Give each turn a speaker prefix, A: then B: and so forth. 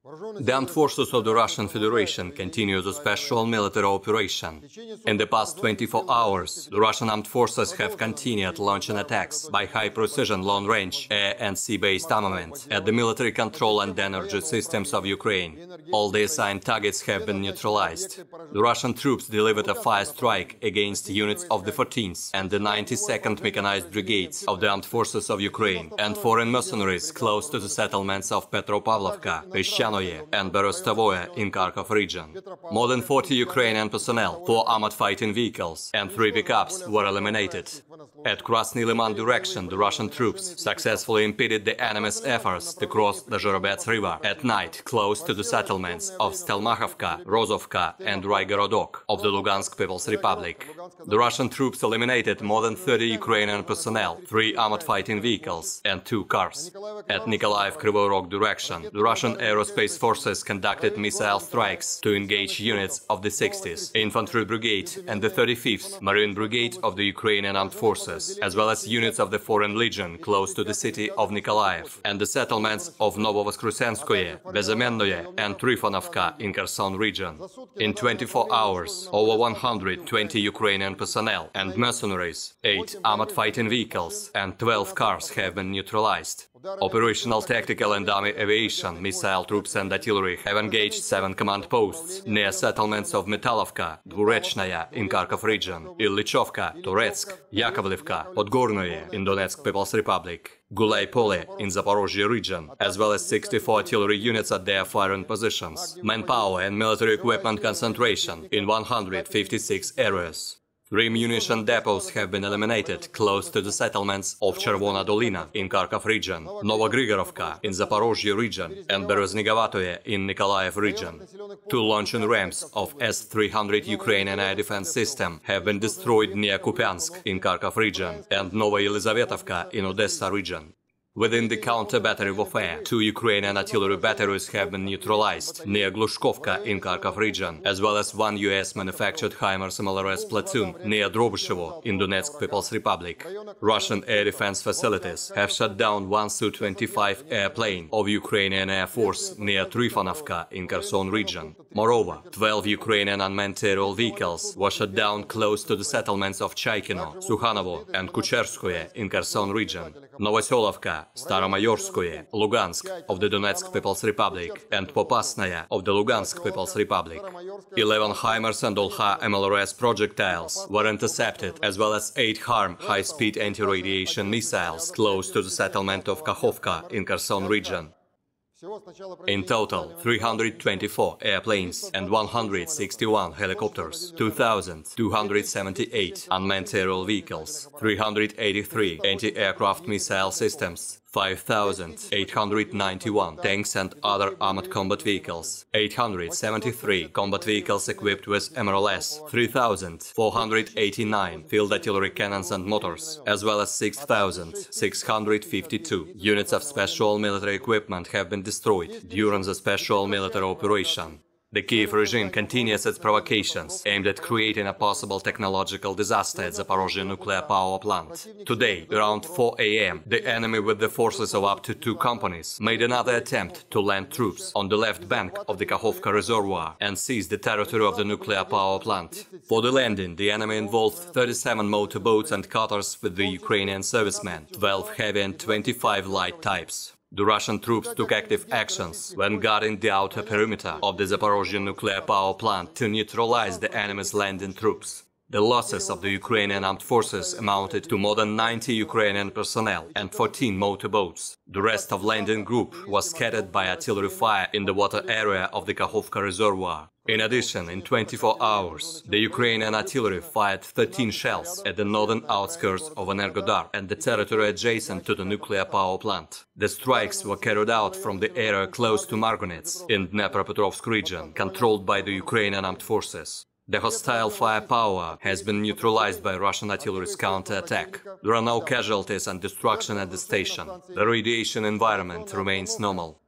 A: The armed forces of the Russian Federation continue the special military operation. In the past 24 hours, the Russian armed forces have continued launching attacks by high-precision long-range air and sea-based armament at the military control and energy systems of Ukraine. All the assigned targets have been neutralized. The Russian troops delivered a fire strike against units of the 14th and the 92nd Mechanized Brigades of the Armed Forces of Ukraine and foreign mercenaries close to the settlements of Petropavlovka, Peshchanoye and Berostovoye in Kharkov region. More than 40 Ukrainian personnel, 4 armored fighting vehicles and 3 pickups were eliminated. At Krasny Liman direction, the Russian troops successfully impeded the enemy's efforts to cross the Zhorobets River at night close to the settlements of Stelmachovka, Rozovka and Rygorodok of the Lugansk People's Republic. The Russian troops eliminated more than 30 Ukrainian personnel, 3 armored fighting vehicles and 2 cars. At Nikolaev-Kryvyi Rog direction, the Russian aerospace forces conducted missile strikes to engage units of the 60th Infantry Brigade and the 35th Marine Brigade of the Ukrainian Armed Forces, as well as units of the Foreign Legion close to the city of Nikolaev and the settlements of Novovoskresenskoye, Bezemennoye and Trifonovka in Kherson region. In 24 hours, over 120 Ukrainian personnel and mercenaries, 8 armored fighting vehicles and 12 cars have been neutralized. Operational, tactical and army aviation, missile troops and artillery have engaged 7 command posts near settlements of Metalovka, Dvurechnaya in Kharkov region, Illichovka, Toretsk, Yakovlivka, Podgornoye in Donetsk People's Republic, Gulay-Pole in Zaporozhye region, as well as 64 artillery units at their firing positions, manpower and military equipment concentration in 156 areas. 3 munition depots have been eliminated close to the settlements of Chervona Dolina in Kharkov region, Novogrigorovka in Zaporozhye region and Bereznigovatoye in Nikolaev region. 2 launching ramps of S-300 Ukrainian air defense system have been destroyed near Kupiansk in Kharkov region and Novoyelizavetovka in Odessa region. Within the counter-battery warfare, 2 Ukrainian artillery batteries have been neutralized near Glushkovka in Kharkov region, as well as 1 US-manufactured HIMARS MLRS platoon near Drobyshevo in Donetsk People's Republic. Russian air defense facilities have shut down 1 Su-25 airplane of Ukrainian Air Force near Trifonovka in Kherson region. Moreover, 12 Ukrainian unmanned aerial vehicles were shut down close to the settlements of Chaykino, Sukhanovo and Kucherskoye in Kherson region, Novoselovka, Staromayorskoye, Lugansk of the Donetsk People's Republic and Popasnaya of the Lugansk People's Republic. 11 HIMARS and Olha MLRS projectiles were intercepted, as well as 8 HARM high-speed anti-radiation missiles close to the settlement of Kakhovka in Kherson region. In total, 324 airplanes and 161 helicopters, 2,278 unmanned aerial vehicles, 383 anti-aircraft missile systems, 5,891 tanks and other armored combat vehicles, 873 combat vehicles equipped with MLRS, 3,489 field artillery cannons and motors, as well as 6,652 units of special military equipment have been destroyed during the special military operation. The Kiev regime continues its provocations aimed at creating a possible technological disaster at Zaporozhye nuclear power plant. Today, around 4 a.m., the enemy with the forces of up to 2 companies made another attempt to land troops on the left bank of the Kakhovka reservoir and seize the territory of the nuclear power plant. For the landing, the enemy involved 37 motorboats and cutters with the Ukrainian servicemen, 12 heavy and 25 light types. The Russian troops took active actions when guarding the outer perimeter of the Zaporozhye nuclear power plant to neutralize the enemy's landing troops. The losses of the Ukrainian armed forces amounted to more than 90 Ukrainian personnel and 14 motorboats. The rest of landing group was scattered by artillery fire in the water area of the Kakhovka reservoir. In addition, in 24 hours, the Ukrainian artillery fired 13 shells at the northern outskirts of Energodar and the territory adjacent to the nuclear power plant. The strikes were carried out from the area close to Marganets in Dnepropetrovsk region, controlled by the Ukrainian armed forces. The hostile firepower has been neutralized by Russian artillery's counter-attack. There are no casualties and destruction at the station. The radiation environment remains normal.